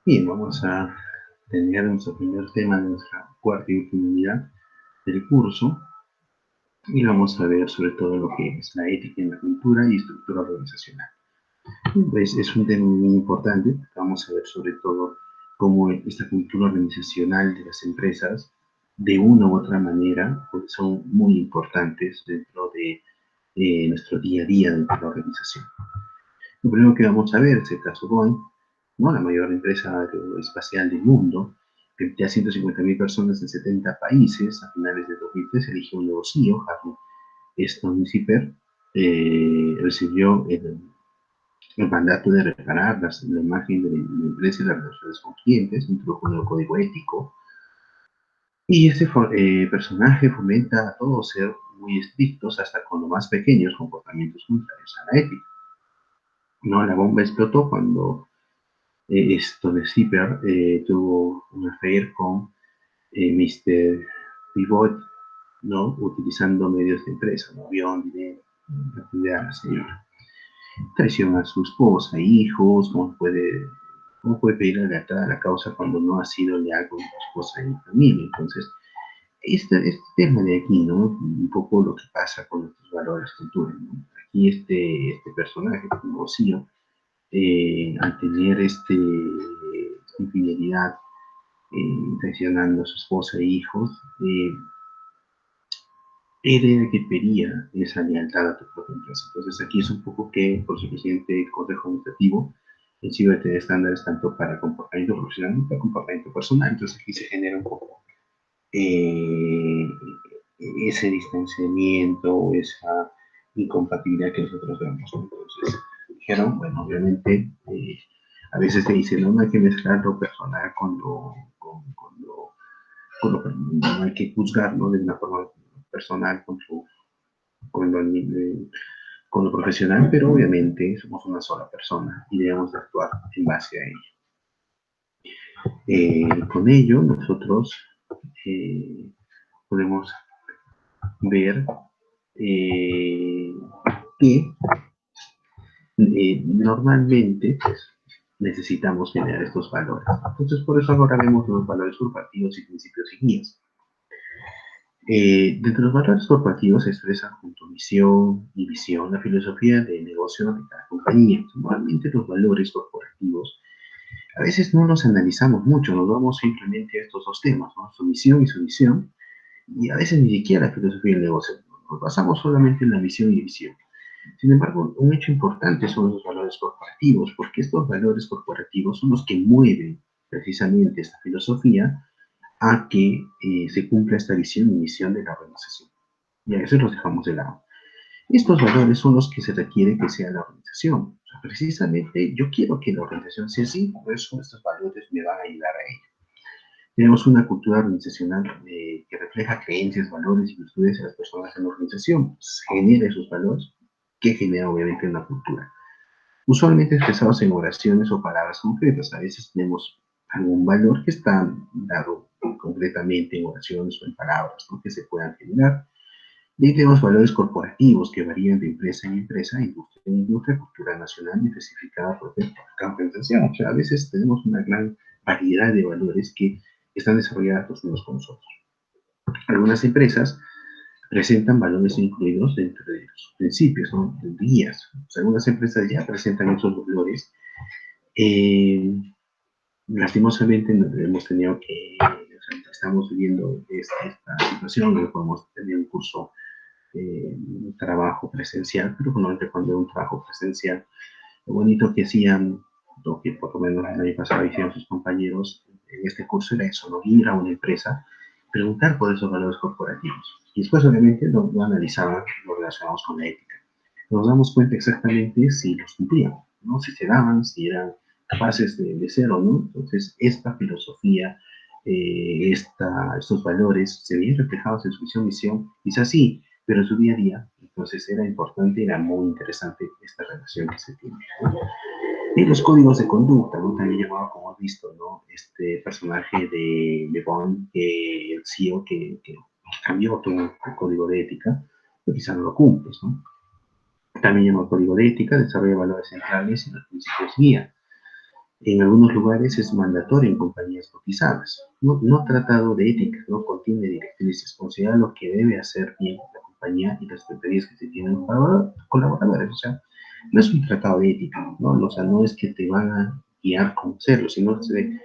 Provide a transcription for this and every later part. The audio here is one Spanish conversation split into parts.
Bien, vamos a tener nuestro primer tema de nuestra cuarta y última unidad del curso y vamos a ver sobre todo lo que es la ética en la cultura y estructura organizacional. Pues es un tema muy importante. Vamos a ver sobre todo cómo esta cultura organizacional de las empresas, de una u otra manera, pues son muy importantes dentro de nuestro día a día dentro de la organización. Lo primero que vamos a ver es el caso Boeing, ¿no? La mayor empresa aeroespacial del mundo, que emplea 150.000 personas en 70 países. A finales de 2003 eligió un nuevo CEO, Harry Stone Zipper, recibió el mandato de reparar la imagen de la empresa y las relaciones con clientes, introdujo un nuevo código ético, y este personaje fomenta a todos ser muy estrictos hasta con los más pequeños comportamientos contrarios a la ética. No, la bomba explotó cuando Stone Zipper tuvo un affair con Mr. Pivot, ¿no? Utilizando medios de empresa, ¿no? Avión, dinero, atender a la señora. Traiciona a su esposa, hijos, cómo puede pedir la lealtad a la causa cuando no ha sido leal con su esposa y familia? Entonces, este tema de aquí, ¿no? Un poco lo que pasa con nuestros valores, cultura, ¿no? Aquí este personaje, como CEO, al tener infidelidad, traicionando a su esposa e hijos, él era el que pedía esa lealtad a tu propia empresa. Entonces aquí es un poco que, por su presidente Consejo Administrativo, el CEO debe tener estándares tanto para comportamiento profesional como para comportamiento personal. Entonces aquí se genera un poco eh, ese distanciamiento, esa incompatibilidad que nosotros vemos. Entonces dijeron, bueno, obviamente, a veces se dice, no hay que mezclar lo personal no hay que juzgarlo de una forma personal con lo, con lo profesional, pero obviamente somos una sola persona y debemos de actuar en base a ello. Con ello nosotros podemos ver que normalmente pues, necesitamos generar estos valores. Entonces, por eso ahora vemos los valores corporativos y principios y guías. Dentro de los valores corporativos se expresa junto a misión y visión la filosofía de negocio de cada compañía. Normalmente los valores corporativos a veces no los analizamos mucho, nos vamos simplemente a estos dos temas, ¿no? Su misión y su visión, y a veces ni siquiera la filosofía del negocio. Nos basamos solamente en la misión y visión. Sin embargo, un hecho importante son los valores corporativos, porque estos valores corporativos son los que mueven precisamente esta filosofía a que se cumpla esta visión y misión de la organización. Y a veces los dejamos de lado. Estos valores son los que se requiere que sea la organización. O sea, precisamente yo quiero que la organización sea así, por eso estos valores me van a ayudar a ello. Tenemos una cultura organizacional que refleja creencias, valores y virtudes de las personas en la organización. Genera esos valores que genera obviamente una cultura. Usualmente expresados en oraciones o palabras concretas. A veces tenemos algún valor que está dado concretamente en oraciones o en palabras, ¿no? Que se puedan generar. Y ahí tenemos valores corporativos que varían de empresa en empresa, industria en industria, cultura nacional y especificada por cada organización. O sea, a veces tenemos una gran variedad de valores que están desarrollados los unos con los otros. Algunas empresas presentan valores incluidos dentro de sus principios, ¿no? De guías. O sea, algunas empresas ya presentan esos valores. Eh, Lastimosamente hemos tenido que, o sea, estamos viviendo esta situación, no podemos tener un curso, un trabajo presencial, pero normalmente cuando hay un trabajo presencial, lo bonito que hacían, lo que por lo menos el año pasado hicieron sus compañeros en este curso era eso, ¿no? Ir a una empresa, preguntar por esos valores corporativos. Y después obviamente lo analizaban, lo relacionamos con la ética. Nos damos cuenta exactamente si los cumplían, ¿no? Si se daban, si eran capaces de ser o no. Entonces, esta filosofía, estos valores se veían reflejados en su misión, quizás sí, pero en su día a día. Entonces, era importante, era muy interesante esta relación que se tiene, ¿no? Y los códigos de conducta, ¿no? También llamado, como has visto, ¿no? Este personaje de Bond, el CEO que cambió todo el código de ética, pero quizás no lo cumples, ¿no? También llamado código de ética, desarrolla valores centrales y los principios guía. En algunos lugares es mandatorio en compañías cotizadas. No tratado de ética, no contiene directrices, considera lo que debe hacer bien la compañía y las expectativas que se tienen para colaboradores. O sea, no es un tratado de ética, ¿no? O sea, no es que te van a guiar cómo hacerlo, sino que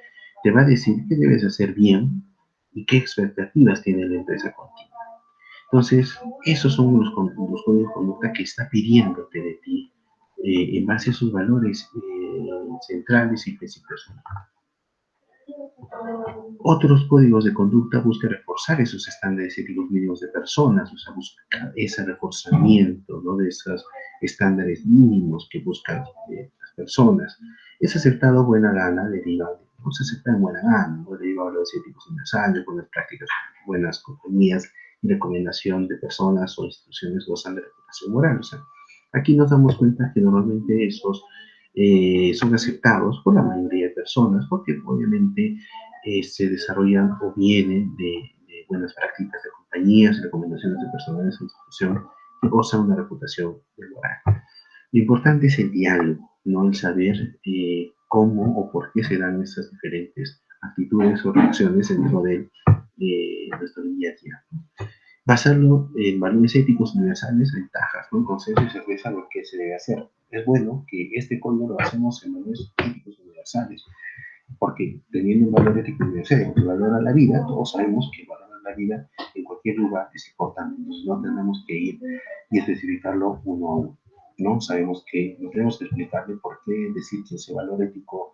te va a decir qué debes hacer bien y qué expectativas tiene la empresa contigo. Entonces, esos son los códigos de conducta que está pidiéndote de ti en base a sus valores centrales y principios. Otros códigos de conducta buscan reforzar esos estándares éticos mínimos de personas, o sea, buscar ese reforzamiento, ¿no? De esos estándares mínimos que buscan las personas. Es aceptado buena gana, derivado, no se acepta en buena gana, ¿no? Derivado de los éticos universales, buenas prácticas, buenas compañías y recomendación de personas o instituciones gozan de reputación moral. O sea, aquí nos damos cuenta que normalmente esos son aceptados por la mayoría de personas porque obviamente se desarrollan o vienen de buenas prácticas de compañías y recomendaciones de personas e instituciones que gozan una reputación de moral. Lo importante es el diálogo, no el saber cómo o por qué se dan estas diferentes actitudes o reacciones dentro de nuestro día a día. Basarlo en valores éticos universales, ventajas, ¿no? Consenso y certeza lo que se debe hacer. Es bueno que este código lo hacemos en valores éticos universales, porque teniendo un valor ético universal que valora la vida, todos sabemos que valorar la vida en cualquier lugar es importante. Entonces no tenemos que ir y especificarlo uno a uno. ¿No? Sabemos que no tenemos que explicarle por qué decir que ese valor ético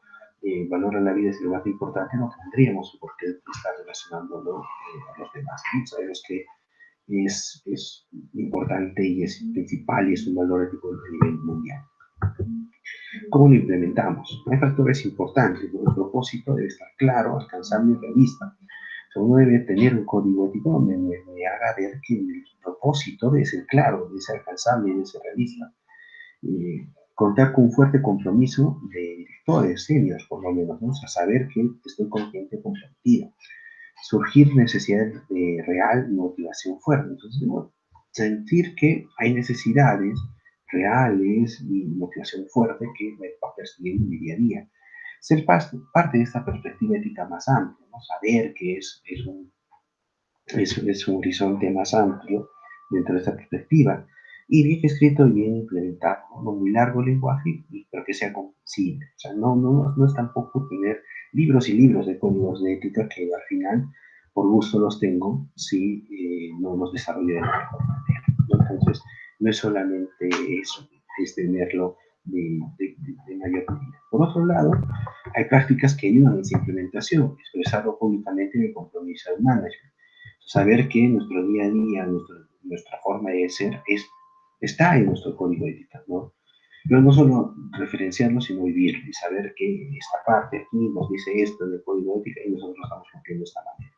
valora la vida es lo más importante, no tendríamos por qué estar relacionándolo a los demás. ¿No? Sabemos que es importante y es principal y es un valor ético a nivel mundial. ¿Cómo lo implementamos? Hay factores importantes. El propósito debe estar claro, alcanzable y realista. O sea, uno debe tener un código ético donde me haga ver que el propósito debe ser claro, debe ser alcanzable y debe ser realista. Contar con un fuerte compromiso de directores seniors, por lo menos, ¿no? O sea, saber que estoy con gente comprometida. Surgir necesidad real y motivación fuerte. Entonces, bueno, sentir que hay necesidades reales y motivación fuerte que me va a perseguir en mi día a día. Ser parte de esta perspectiva ética más amplia, ¿no? Saber que es un horizonte más amplio dentro de esta perspectiva y bien escrito y bien implementado, no muy largo el lenguaje, pero que sea comprensible. O sea, no es tampoco tener libros y libros de códigos de ética que al final, por gusto los tengo, si no los desarrollo de la mejor manera. ¿No? Entonces, no es solamente eso, es tenerlo de mayor medida. Por otro lado, hay prácticas que ayudan a esa implementación, expresarlo públicamente en el compromiso del management, saber que nuestro día a día, nuestra forma de ser está en nuestro código ético, ¿no? Pero no solo referenciarlo, sino vivirlo y saber que esta parte aquí nos dice esto en el código ético y nosotros estamos cumpliendo esta manera.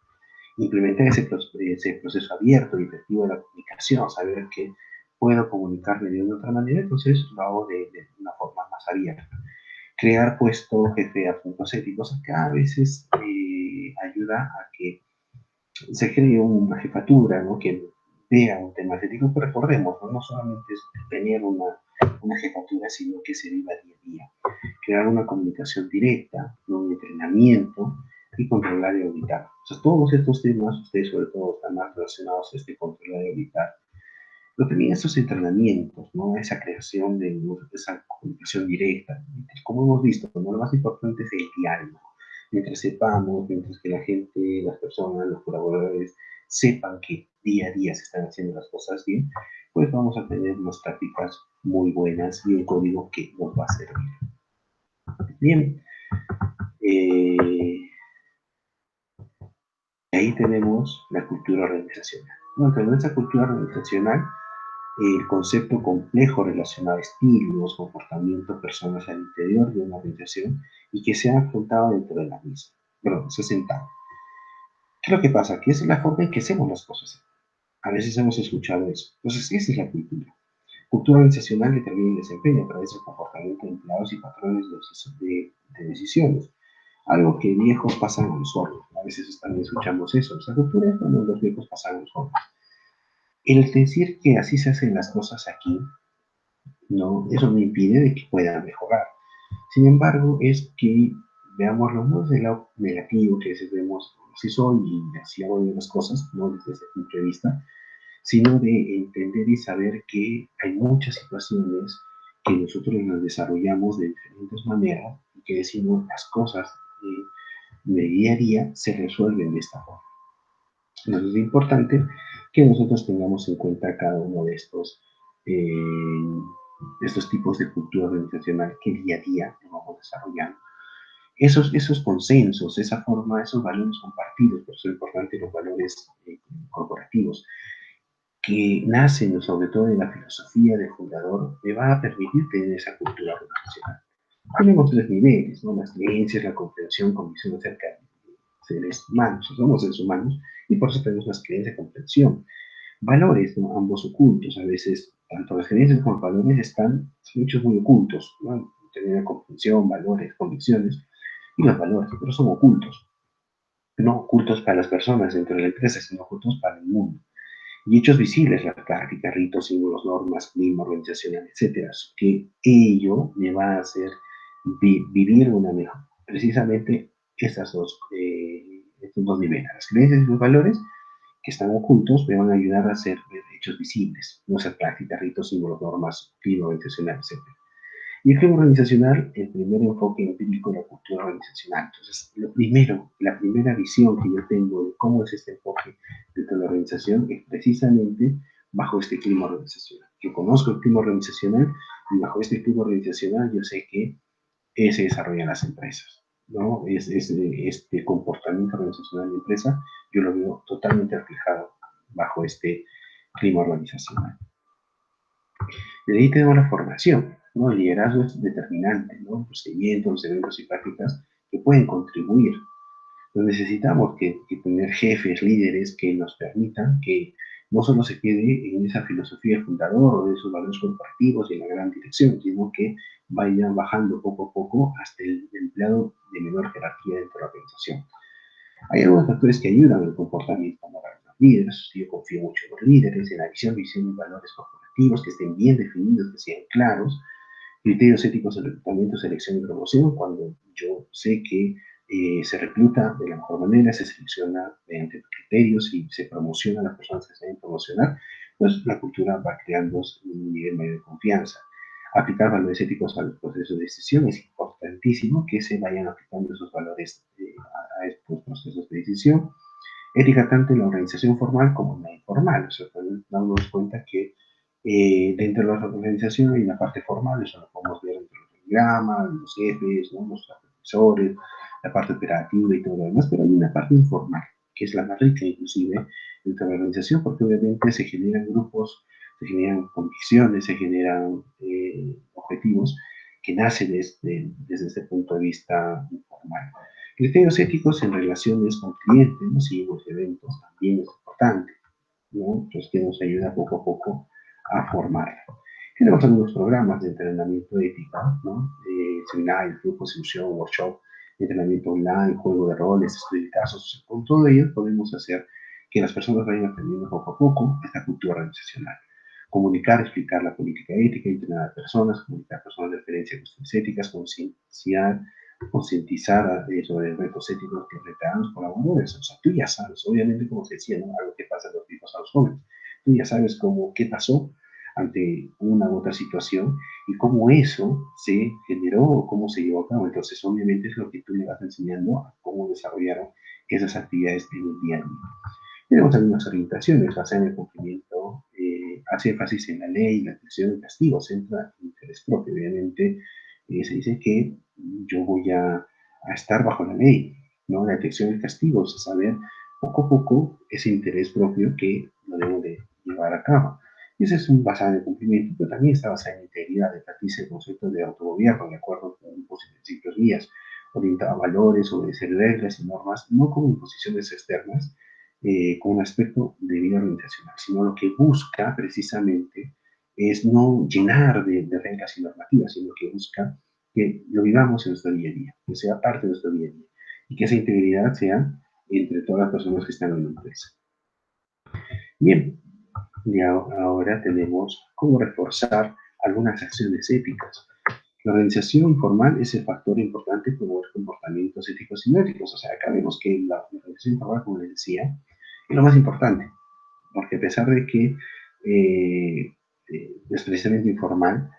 Implementar ese proceso abierto y efectivo de la comunicación, saber que puedo comunicarme de una otra manera, entonces lo hago de una forma más abierta. Crear puesto jefe a puntos éticos acá a veces ayuda a que se cree una jefatura, ¿no? Que vea un tema ético, pero recordemos, ¿no? Solamente es tener una jefatura, sino que se viva día a día. Crear una comunicación directa, ¿no? Un entrenamiento y controlar y auditar. O sea, todos estos temas, ustedes sobre todo están más relacionados a este controlar y auditar. Pero también estos entrenamientos, ¿no? Esa creación de esa comunicación directa. Como hemos visto, ¿no? Lo más importante es el diálogo. Mientras sepamos, mientras que la gente, las personas, los colaboradores sepan que día a día se están haciendo las cosas bien, pues vamos a tener unas prácticas muy buenas y un código que nos va a servir. Bien, ahí tenemos la cultura organizacional. Bueno, en esta cultura organizacional, el concepto complejo relacionado a estilos, comportamientos, personas al interior de una organización y que se han afrontado dentro de la misma. Perdón, se ha sentado. ¿Qué es lo que pasa? Que esa es la forma en que hacemos las cosas. A veces hemos escuchado eso. Entonces, esa es la cultura. Cultura organizacional determina el desempeño a través del comportamiento de empleados y patrones de decisiones. Algo que viejos pasan a los jóvenes. A veces también escuchamos eso. Esa cultura es cuando los viejos pasan a los jóvenes. El decir que así se hacen las cosas aquí, no, eso no impide de que puedan mejorar. Sin embargo, es que veámoslo no desde el lado negativo, que a veces vemos así soy y así hago las cosas, no desde ese punto de vista, sino de entender y saber que hay muchas situaciones que nosotros nos desarrollamos de diferentes maneras y que decimos las cosas de día a día se resuelven de esta forma. Entonces es importante que nosotros tengamos en cuenta cada uno eh, de estos tipos de cultura organizacional que día a día nos vamos desarrollando. Esos consensos, esa forma, esos valores compartidos, por eso es importante los valores corporativos, que nacen sobre todo de la filosofía del fundador, me va a permitir tener esa cultura organizacional. Tenemos tres niveles, ¿no? Las creencias, la comprensión, convicción acerca de seres humanos, somos seres humanos, y por eso tenemos las creencias, comprensión. Valores, ¿no? Ambos ocultos, a veces, tanto las creencias como los valores están muchos muy ocultos, ¿no? Tener comprensión, valores, convicciones, y los valores, pero son ocultos, no ocultos para las personas dentro de la empresa, sino ocultos para el mundo. Y hechos visibles, las prácticas, ritos, símbolos, normas, clima organizacional, etcétera, que ello me va a hacer vivir una mejor. Precisamente estos dos niveles, las creencias y los valores que están ocultos, me van a ayudar a hacer hechos visibles, nuestras prácticas, ritos, símbolos, normas, clima organizacional, etcétera. Y el clima organizacional, el primer enfoque empírico de la cultura organizacional. Entonces, la primera visión que yo tengo de cómo es este enfoque dentro de la organización es precisamente bajo este clima organizacional. Yo conozco el clima organizacional y bajo este clima organizacional yo sé que se desarrollan las empresas, ¿no? Este comportamiento organizacional de la empresa, yo lo veo totalmente reflejado bajo este clima organizacional. De ahí tenemos la formación, ¿no? El liderazgo es determinante, ¿no? Procedimientos, los eventos y prácticas que pueden contribuir. Entonces necesitamos que tener jefes, líderes que nos permitan que no solo se quede en esa filosofía del fundador o de esos valores corporativos y en la gran dirección, sino que vayan bajando poco a poco hasta el empleado de menor jerarquía dentro de la organización. Hay algunos factores que ayudan al comportamiento moral de los líderes. Yo confío mucho en los líderes, en la visión y valores corporativos que estén bien definidos, que sean claros, criterios éticos de reclutamiento, selección y promoción. Cuando yo sé que se recluta de la mejor manera, se selecciona mediante criterios y se promociona a las personas que se deben promocionar, pues la cultura va creando un nivel medio de confianza. Aplicar valores éticos a los procesos de decisión es importantísimo que se vayan aplicando esos valores a estos procesos de decisión. Ética tanto en la organización formal como en la informal. O sea, damos cuenta que dentro de la organización hay una parte formal, eso lo podemos ver entre los diagramas, los jefes, ¿no? Los profesores, la parte operativa y todo lo demás, pero hay una parte informal, que es la más rica inclusive dentro de la organización, porque obviamente se generan grupos, se generan convicciones, se generan objetivos que nacen desde este punto de vista informal. Criterios éticos en relaciones con clientes, ¿no? Sí, los eventos también es importante, ¿no? Pues que nos ayuda poco a poco a formar. Tenemos algunos programas de entrenamiento ético, ¿no? Seminarios, grupos, instrucción, workshop, entrenamiento online, juego de roles, estudio de casos. Con todo ello podemos hacer que las personas vayan aprendiendo poco a poco esta cultura organizacional. Comunicar, explicar la política ética, entrenar a personas, comunicar a personas de referencia a cuestiones éticas, concientizar sobre retos éticos que enfrentan los colaboradores. O sea, tú ya sabes, obviamente, como se decía, ¿no? Algo que pasa en los tipos a los jóvenes. Tú ya sabes qué pasó ante una u otra situación y cómo eso se generó o cómo se llevó a cabo. Entonces, obviamente, es lo que tú le vas enseñando a cómo desarrollaron esas actividades en el día a día. Tenemos algunas orientaciones basadas en el cumplimiento, hace énfasis en la ley, la atención y castigo, centra el interés propio. Obviamente, se dice que yo voy a estar bajo la ley, ¿no? La detección y el castigo, o sea, saber poco a poco ese interés propio que lo debo de llevar a cabo. Y ese es un basado en el cumplimiento, pero también está basado en la integridad, enfatiza el concepto de autogobierno, de acuerdo con grupos y principios guías, orientado a valores, obedecer reglas y normas, no como imposiciones externas, con un aspecto de vida organizacional, sino lo que busca precisamente es no llenar de reglas y normativas, sino que busca que lo vivamos en nuestro día a día, que sea parte de nuestro día a día y que esa integridad sea entre todas las personas que están en la empresa. Bien, y ahora tenemos cómo reforzar algunas acciones éticas. La organización informal es el factor importante en promover comportamientos éticos y no éticos. O sea, acá vemos que la organización informal, como les decía, es lo más importante, porque a pesar de que es precisamente informal,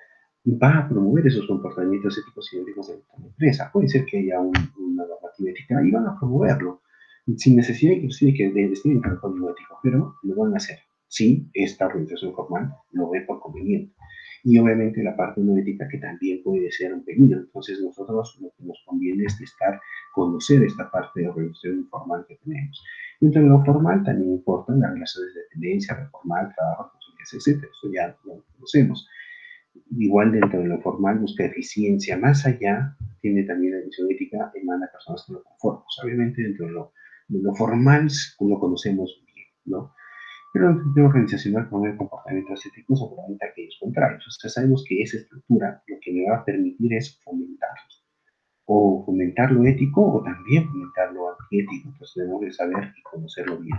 va a promover esos comportamientos éticos y éticos de la empresa. Puede ser que haya una normativa ética y van a promoverlo, sin necesidad inclusive que destinen al código ético, pero lo van a hacer. Sí, esta organización formal lo ve por conveniente. Y obviamente la parte no ética que también puede ser un peligro. Entonces nosotros lo que nos conviene es conocer esta parte de organización informal que tenemos. Dentro de lo formal también importan las relaciones de dependencia, lo formal, trabajo, etc. Eso ya lo conocemos. Igual dentro de lo formal busca eficiencia, más allá tiene también la visión ética, emana a personas que lo conforman. Obviamente dentro de lo formal lo conocemos bien, ¿no? Pero en el sentido organizacional promueve comportamientos éticos o probablemente aquellos contrarios. O sea, sabemos que esa estructura lo que me va a permitir es fomentarlos. O fomentar lo ético o también fomentar lo antiético. Entonces debemos de saber y conocerlo bien.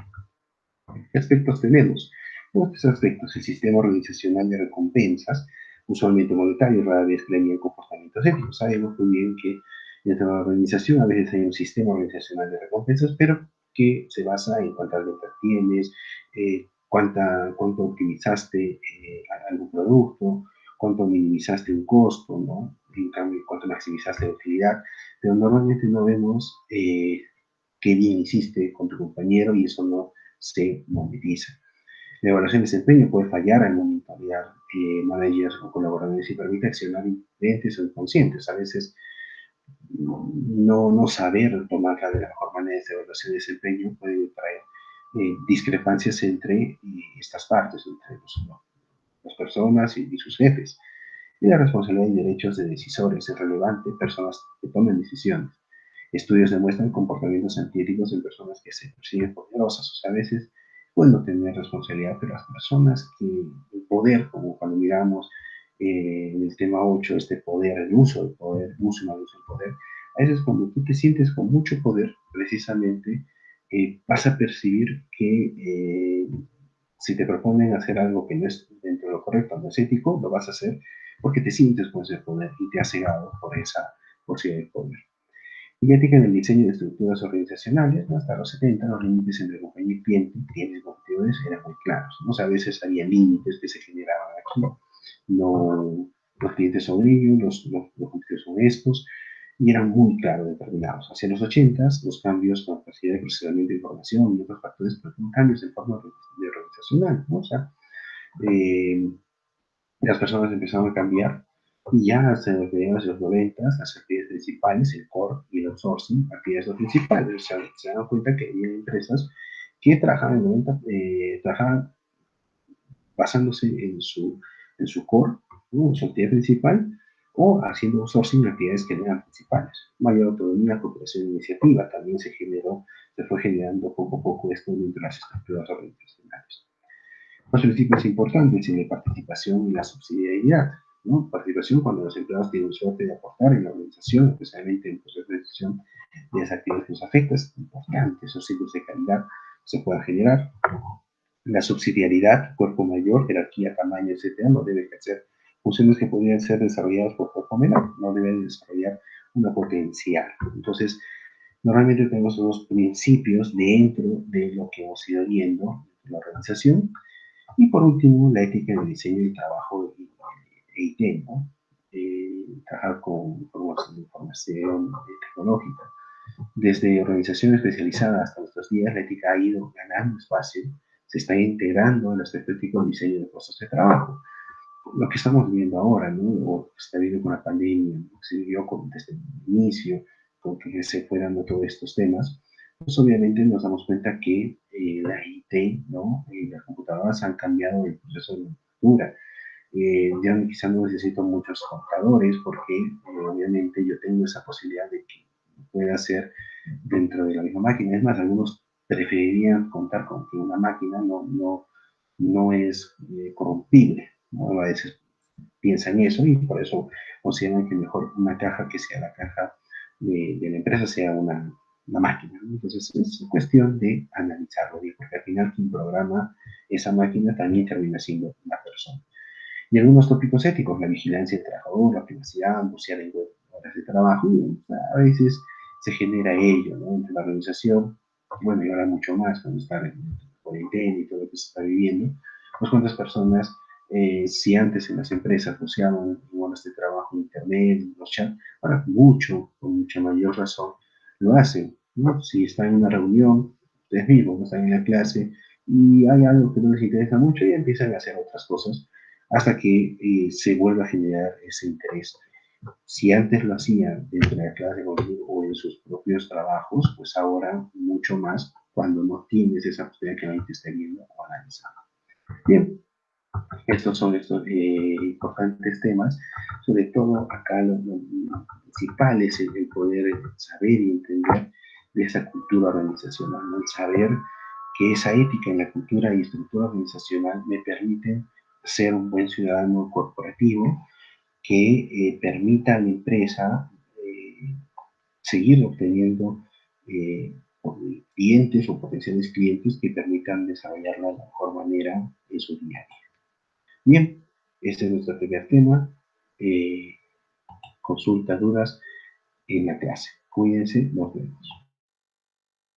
¿Qué aspectos tenemos? Estos aspectos, el sistema organizacional de recompensas, usualmente monetarios, rara vez premian comportamientos éticos. Sabemos muy bien que dentro de la organización a veces hay un sistema organizacional de recompensas, pero que se basa en cuántas ventas tienes, cuánto optimizaste algún producto, cuánto minimizaste un costo, ¿no? En cambio, cuánto maximizaste la utilidad, pero normalmente no vemos qué bien hiciste con tu compañero y eso no se monetiza. La evaluación de desempeño puede fallar al monitorear managers o colaboradores y permite accionar imprudentes o inconscientes. A veces no saber tomarla de la mejor manera esta evaluación de desempeño puede traer discrepancias entre estas partes, entre las personas y sus jefes. Y la responsabilidad y derechos de decisores es relevante, personas que toman decisiones. Estudios demuestran comportamientos antiéticos en personas que se persiguen poderosas. O sea, a veces pueden tener responsabilidad, pero las personas que el poder, como cuando miramos en el tema 8 este poder, el uso del poder, el uso y mal uso del poder, a veces cuando tú te sientes con mucho poder, precisamente vas a percibir que si te proponen hacer algo que no es dentro de lo correcto, no es ético, lo vas a hacer porque te sientes con ese poder y te has cegado por esa posibilidad de poder. Y ética en el diseño de estructuras organizacionales, ¿no? Hasta los 70 los límites entre compañía y cliente, clientes y competidores eran muy claros, ¿no? O sea, a veces había límites que se generaban aquí, no, los clientes son ellos, los competidores son estos, y eran muy claros determinados. Hacia los 80 los cambios con capacidad de procesamiento de información y otros factores producen cambios en forma de organizacional, ¿no? O sea, eh, las personas empezaron a cambiar y ya hasta mediados de los 90 las actividades principales, el core y el outsourcing, actividades no principales. O sea, se dan cuenta que había empresas que trabajaban, trabajaban basándose en su core, ¿no? En su actividad principal, o haciendo outsourcing actividades que no eran principales. Mayor autonomía, cooperación e iniciativa también se fue generando poco a poco esto dentro de las estructuras organizacionales. Los principios importantes en la participación y la subsidiariedad, ¿no? Participación cuando los empleados tienen suerte de aportar en la organización, especialmente en procesos de decisión de las actividades que nos afectan, es importante, esos ciclos de calidad se puedan generar. La subsidiariedad, cuerpo mayor, jerarquía, tamaño, etcétera, no debe ejercer funciones que podrían ser desarrolladas por cuerpo menor, no debe desarrollar una potencial. Entonces, normalmente tenemos unos principios dentro de lo que hemos ido viendo en la organización. Y por último, la ética en el diseño y trabajo de IT, ¿no? Trabajar con información tecnológica. Desde organizaciones especializadas hasta nuestros días, la ética ha ido ganando espacio, se está integrando en los específicos diseño de puestos de trabajo. Lo que estamos viendo ahora, ¿no? O que se está viendo con la pandemia, ¿no? Que se vivió desde el inicio, con que se fue dando todos estos temas, pues obviamente nos damos cuenta que la IT, ¿no? Las computadoras han cambiado el proceso de manufactura. Ya quizá no necesito muchos contadores porque obviamente yo tengo esa posibilidad de que pueda hacer dentro de la misma máquina. Es más, algunos preferirían contar con que una máquina no es corrompible, ¿no? A veces piensan eso y por eso consideran que mejor una caja que sea la caja de la empresa sea una máquina, ¿no? Entonces es cuestión de analizarlo bien, porque al final quien programa esa máquina también termina siendo una persona. Y algunos tópicos éticos, la vigilancia del trabajador, la privacidad, negociar en horas de trabajo, y a veces se genera ello, ¿no? Entre la organización, bueno, y ahora mucho más cuando está en cuarentena y todo lo que se está viviendo, pues cuántas personas, si antes en las empresas usaban en horas de trabajo internet, los chats, ahora mucho, con mucha mayor razón, lo hacen, ¿no? Si están en una reunión, ustedes mismos no están en la clase y hay algo que no les interesa mucho y empiezan a hacer otras cosas hasta que se vuelva a generar ese interés. Si antes lo hacían dentro de la clase o en sus propios trabajos, pues ahora mucho más cuando no tienes esa posibilidad que nadie te esté viendo o analizando. Bien, estos son estos importantes temas, sobre todo acá lo principal es el poder saber y entender de esa cultura organizacional, ¿no? El saber que esa ética en la cultura y estructura organizacional me permiten ser un buen ciudadano corporativo que permita a la empresa seguir obteniendo eh, clientes o potenciales clientes que permitan desarrollarla de la mejor manera en su día a día. Bien, este es nuestro primer tema. Eh, Consultas, dudas en la clase. Cuídense, nos vemos.